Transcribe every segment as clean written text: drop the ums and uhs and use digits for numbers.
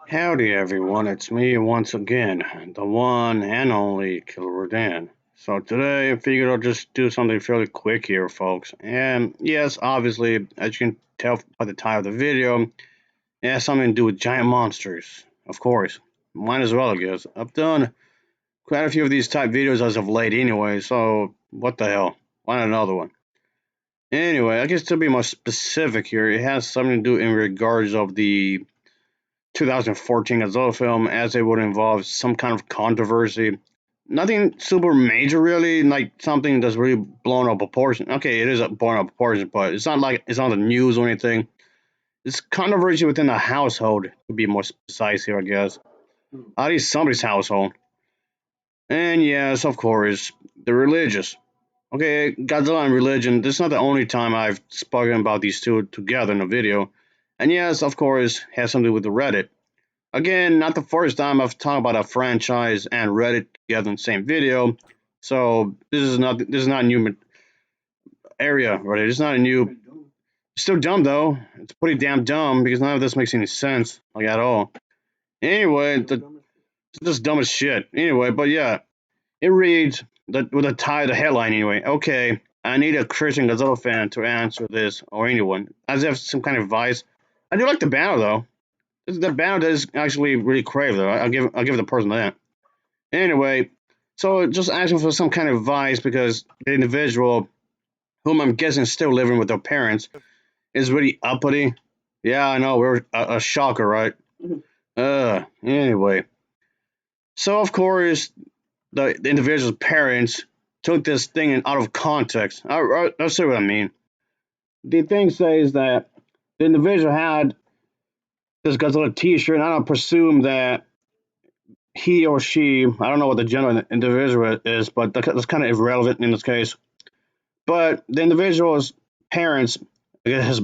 Howdy everyone, it's me once again, the one and only Killer Dan. So today I figured I'll just do something fairly quick here, folks. And yes, obviously, as you can tell by the title of the video, it has something to do with giant monsters. Of course. Might as well, I guess. I've done quite a few of these type videos as of late anyway, so what the hell? Why not another one? Anyway, I guess to be more specific here, it has something to do in regards of the 2014 Godzilla film, as it would involve some kind of controversy. Nothing super major, really, like something that's really blown up proportion. Okay, it is a blown up proportion, but it's not like it's on the news or anything. It's controversy within the household, to be more precise here, I guess. At least somebody's household. And yes, of course, the religious. Okay, Godzilla and religion, this is not the only time I've spoken about these two together in a video. And yes, of course, has something to do with the Reddit. Again, not the first time I've talked about a franchise and Reddit together in the same video. So this is not a new area, right? It's not a new. It's still dumb though. It's pretty damn dumb because none of this makes any sense, like at all. Anyway, it's just dumb as shit. Anyway, but yeah, it reads with the headline anyway. Okay, I need a Christian Godzilla fan to answer this or anyone, as if some kind of advice. I do like the banner though. The banner is actually really crave though. I'll give the person that. Anyway, so just asking for some kind of advice because the individual, whom I'm guessing is still living with their parents, is really uppity. Yeah, I know, we're a shocker, right? Anyway. So, of course, the individual's parents took this thing out of context. I'll see what I mean. The thing says that the individual had this Godzilla t shirt, and I don't presume that he or she, I don't know what the gender of the individual is, but that's kind of irrelevant in this case. But the individual's parents, his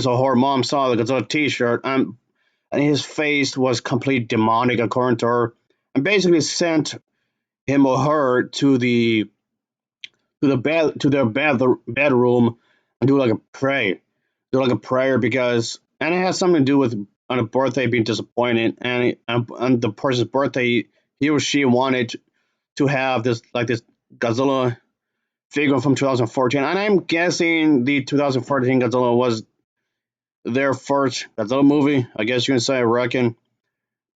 or her mom saw the Godzilla T-shirt, and his face was complete demonic, according to her, and basically sent him or her to their bedroom and do like a prayer because, and it has something to do with on a birthday being disappointed, and the person's birthday, he or she wanted to have this Godzilla figure from 2014, and I'm guessing the 2014 Godzilla was their first Godzilla movie. I guess you can say, I reckon.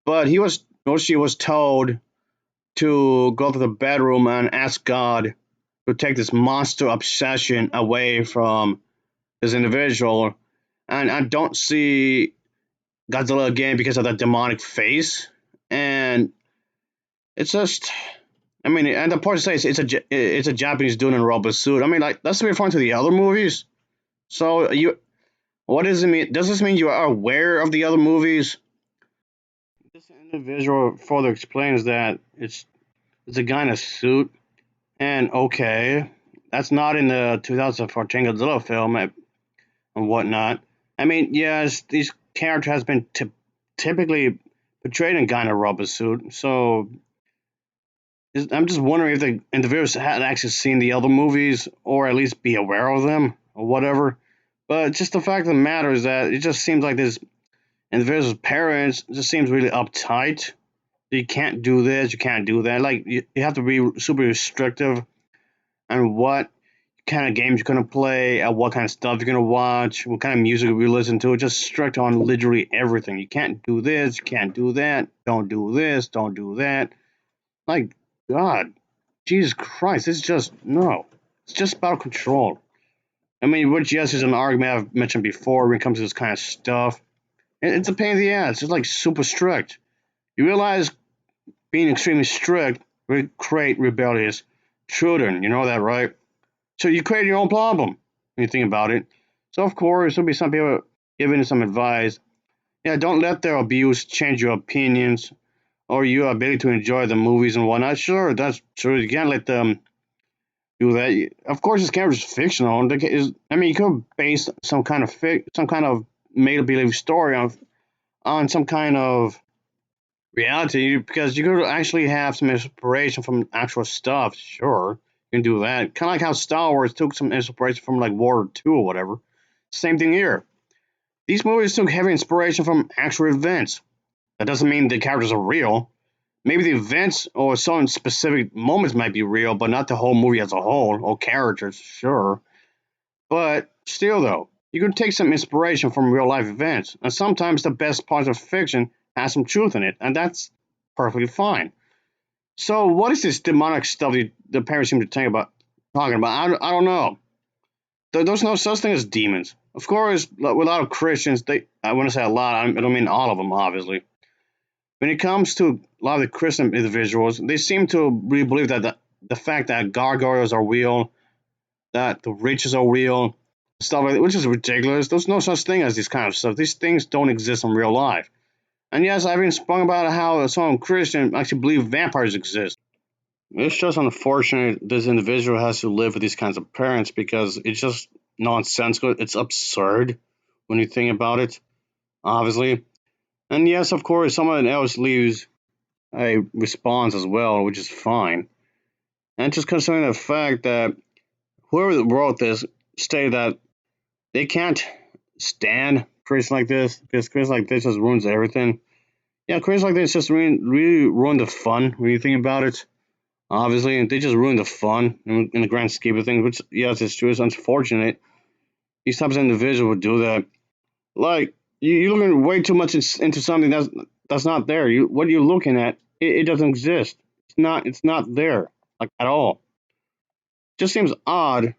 But he was, or she was told to go to the bedroom and ask God to take this monster obsession away from this individual. And I don't see Godzilla again because of that demonic face. And it's just, I mean, and the part says it's a Japanese dude in a rubber suit. I mean, like that's referring to the other movies. So what does it mean? Does this mean you are aware of the other movies? This individual further explains that it's a guy in a suit, and okay, that's not in the 2014 Godzilla film and whatnot. I mean, yes, these character has been typically portrayed in a guy in a rubber suit, so I'm just wondering if the individuals had actually seen the other movies or at least be aware of them or whatever. But just the fact of the matter is that it just seems like this individual's parents just seems really uptight. You can't do this, you can't do that. Like you have to be super restrictive on what kind of games you're gonna play, what kind of stuff you're gonna watch, what kind of music you listen to. Just strict on literally everything. You can't do this, you can't do that. Don't do this, don't do that. Like God, Jesus Christ, it's just no. It's just about control. I mean, which yes is an argument I've mentioned before when it comes to this kind of stuff. It's a pain in the ass. It's like super strict. You realize being extremely strict will create rebellious children. You know that, right? So you create your own problem when you think about it. So of course there'll be some people giving some advice. Yeah, don't let their abuse change your opinions or your ability to enjoy the movies and whatnot. Sure, that's true. You can't let them do that. Of course, this character is fictional. I mean, you could base some kind of made believe story on some kind of reality because you could actually have some inspiration from actual stuff. Sure, you can do that. Kind of like how Star Wars took some inspiration from like World War II or whatever. Same thing here. These movies took heavy inspiration from actual events. That doesn't mean the characters are real. Maybe the events or some specific moments might be real, but not the whole movie as a whole, or characters, sure. But still, though, you can take some inspiration from real life events, and sometimes the best parts of fiction has some truth in it, and that's perfectly fine. So, what is this demonic stuff the parents seem to think about talking about? I don't know. There's no such thing as demons. Of course, with a lot of Christians, I want to say a lot. I don't mean all of them, obviously. When it comes to a lot of the Christian individuals, they seem to really believe that the fact that gargoyles are real, that the riches are real, stuff like that, which is ridiculous. There's no such thing as this kind of stuff. These things don't exist in real life. And yes, I've even spoken about how some Christians actually believe vampires exist. It's just unfortunate this individual has to live with these kinds of parents because it's just nonsensical. It's absurd when you think about it, obviously. And yes, of course, someone else leaves a response as well, which is fine. And just considering the fact that whoever wrote this stated that they can't stand creators like this because creators like this just ruins everything. Yeah, creators like this just really ruin the fun when you think about it. Obviously, they just ruin the fun in the grand scheme of things, which, yes, it's true. It's unfortunate. These types of individuals would do that. Like, you're looking way too much into something that's not there. What you're looking at, it doesn't exist. It's not there, like, at all. Just seems odd.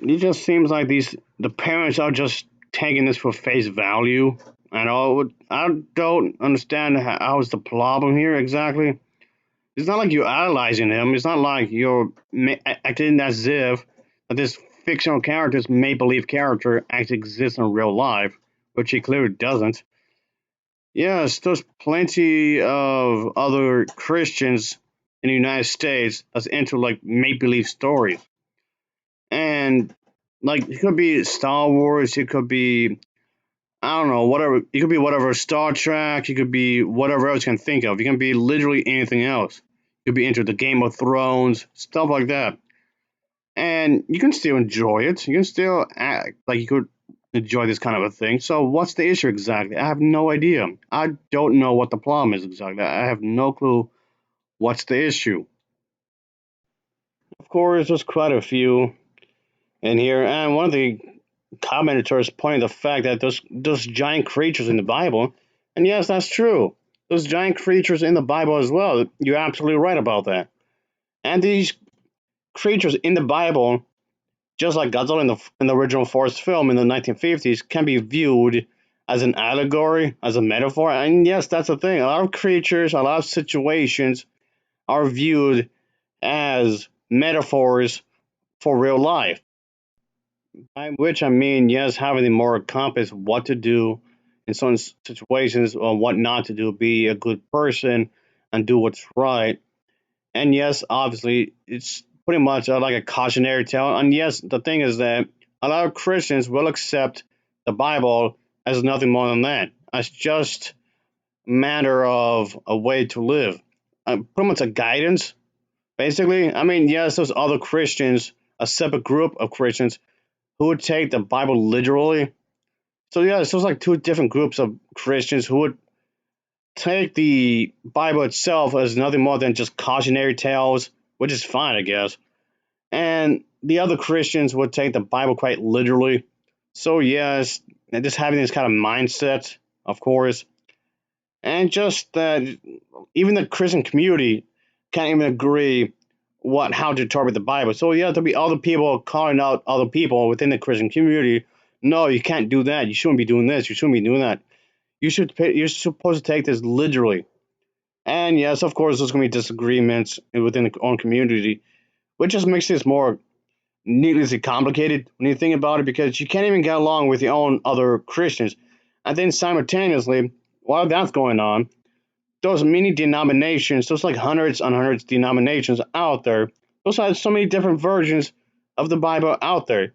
It just seems like the parents are just taking this for face value. And all. I don't understand how's the problem here exactly. It's not like you're idolizing him. It's not like you're acting as if that this fictional character, this make believe character, actually exists in real life, which he clearly doesn't. Yes, there's plenty of other Christians in the United States that's into like make believe stories. And like it could be Star Wars, it could be I don't know, whatever it could be whatever Star Trek, it could be whatever else you can think of. It can be literally anything else. You could be into the Game of Thrones, stuff like that. And you can still enjoy it. You can still act like you could enjoy this kind of a thing. So what's the issue exactly? I have no idea. I don't know what the problem is exactly. I have no clue what's the issue. Of course, there's quite a few in here, and one of the commentators pointed the fact that those giant creatures in the Bible, and yes, that's true. Those giant creatures in the Bible as well. You're absolutely right about that. And these creatures in the Bible, just like Godzilla in the original Force film in the 1950s, can be viewed as an allegory, as a metaphor. And yes, that's the thing. A lot of creatures, a lot of situations are viewed as metaphors for real life. By which I mean, yes, having the moral compass, what to do in certain situations or what not to do, be a good person and do what's right. And yes, obviously, it's pretty much like a cautionary tale. And yes, the thing is that a lot of Christians will accept the Bible as nothing more than that, as just a matter of a way to live, pretty much a guidance, basically. I mean, yes, there's other Christians, a separate group of Christians who would take the Bible literally. So yeah, so it's like two different groups of Christians who would take the Bible itself as nothing more than just cautionary tales, which is fine, I guess. And the other Christians would take the Bible quite literally. So yes, just having this kind of mindset, of course, and just that even the Christian community can't even agree what how to interpret the Bible. So yeah, there'll be other people calling out other people within the Christian community. No, you can't do that. You shouldn't be doing this. You shouldn't be doing that. You're supposed to take this literally. And yes, of course, there's going to be disagreements within the own community, which just makes this more needlessly complicated when you think about it because you can't even get along with your own other Christians. And then simultaneously, while that's going on, those many denominations, those like hundreds and hundreds of denominations out there, those have so many different versions of the Bible out there.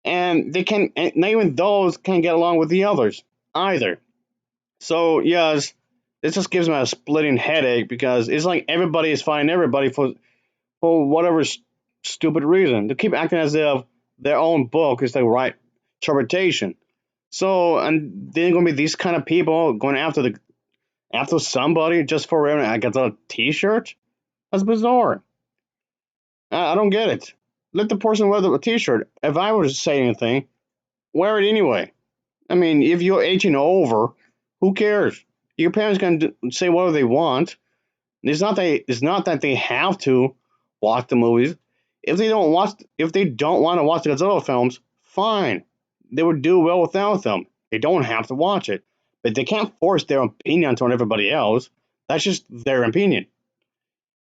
And they can, and not even those can get along with the others either. So, yes, this just gives me a splitting headache because it's like everybody is fighting everybody for whatever stupid reason. They keep acting as if their own book is the right interpretation. So, and then gonna be these kind of people going after somebody just for wearing a Godzilla T-shirt. That's bizarre. I don't get it. Let the person wear the T-shirt. If I were to say anything, wear it anyway. I mean, if you're 18 or over, who cares? Your parents can say whatever they want. It's not that they have to watch the movies. If they don't want to watch the Godzilla films, fine. They would do well without them. They don't have to watch it, but they can't force their opinions on everybody else. That's just their opinion.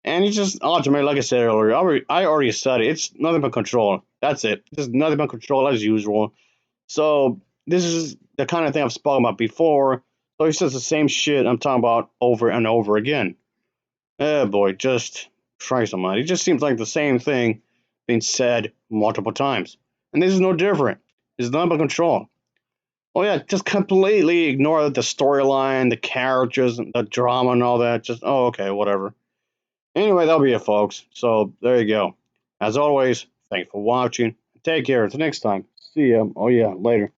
And it's just ultimately, like I said earlier, I already said it. It's nothing but control. That's it. Just nothing but control as usual. So this is the kind of thing I've spoken about before. So it's just the same shit I'm talking about over and over again. Oh boy, just try somebody. It just seems like the same thing being said multiple times. And this is no different. It's nothing but control. Oh yeah, just completely ignore the storyline, the characters, the drama and all that. Just oh okay, whatever. Anyway, that'll be it, folks. So there you go. As always, thanks for watching. Take care. Until next time. See ya. Oh yeah, later.